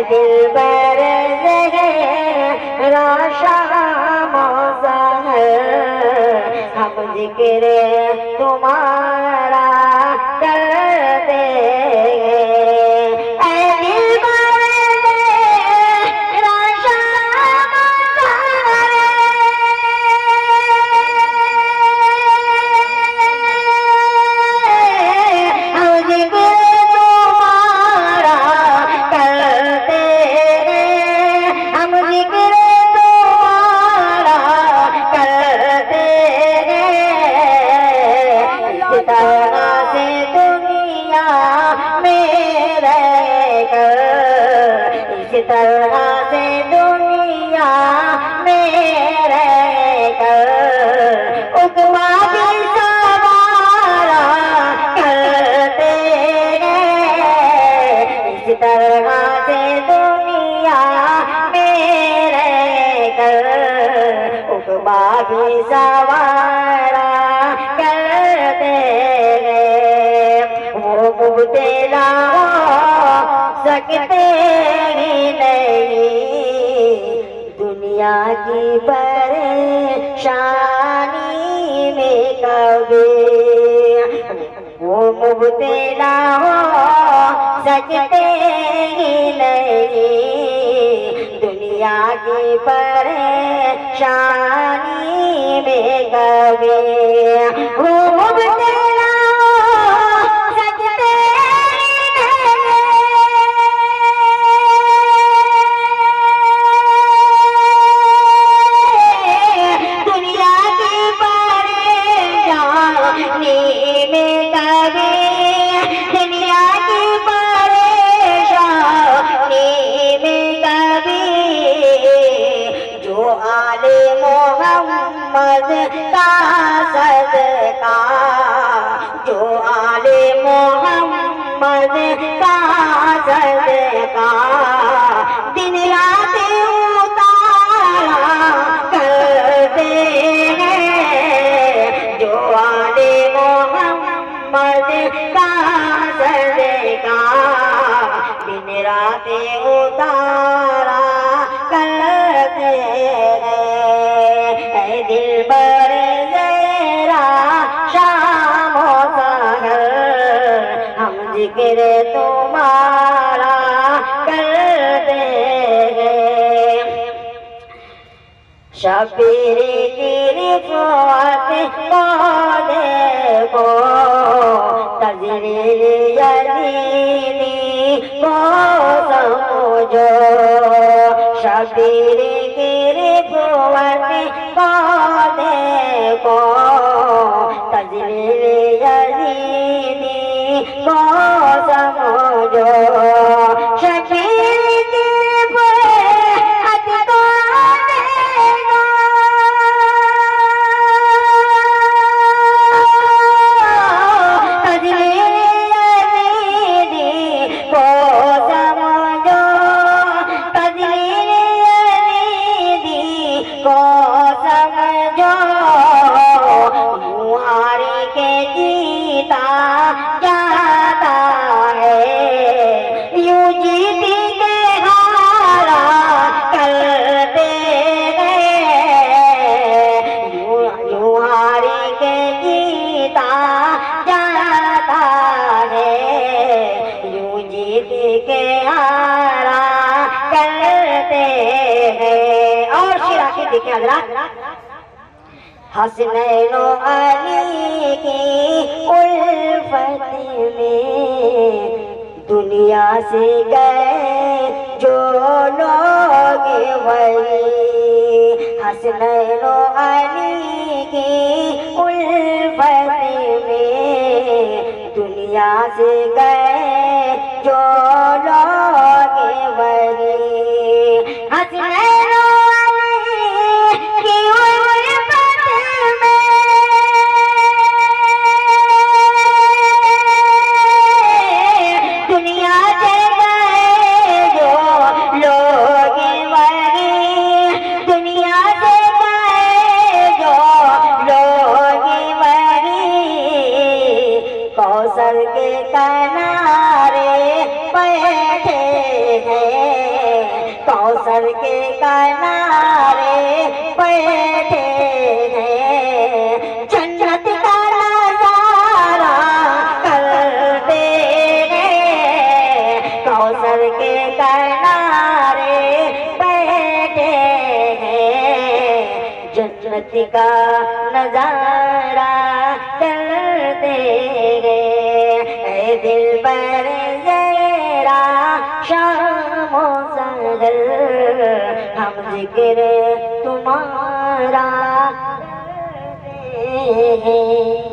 दिलबर ज़हरा शाम ज़हर हम जिक्र तुम्हारा करते तरह से दुनिया में रहकर उकमा भी सवारा करते हैं। इस तरह से दुनिया में रहकर उकमा भी सवारा करते हैं। वो मुब्तला सकते दुनिया की परेशानी में कभी वो मुब्तला हो सकते ही नहीं। दुनिया की परेशानी में कभी वो मुब्तला हो सकते का सदका जो आले मोहम्मद का सदका दिन रात उतारा करते हैं। जो आले मोहम्मद का सदका दिन रात उतारा करते हैं। दिलबर ज़हरा शाम ज़हर हम जिक्र तुम्हारा करते हैं। शबीर की रिफ़ात को देखो तज़रीर यज़ीदी को समझो। शबीर की रिफ़ात को देखो तज़रीर यज़ीदी को समझो। शबीर की रिफ़ात को देखो तज़रीर यज़ीदी को समझो। तज़रीर यज़ीदी को समझो। मुहारी के जीता जाता है यूं जीती के हारा करते हैं। मुहारी के जीता जाता है यूं जीती के हारा करते हैं। और शिरा की देखें हज़रात हसनैन व अली की उल्फत में दुनिया से गए जो लोग वही। हसनैन व अली की उल्फत में दुनिया से गए जो लोग वही। हसनैन व अली की कौसर के कनारे कौसर के किनारे बैठे हैं, जन्नत का नजारा करते हैं, कौसर के किनारे बैठे हैं, जन्नत का नजारा करते हैं। दिल पर जरा शाम सगर हम जिक्र तुम्हारा करते हैं।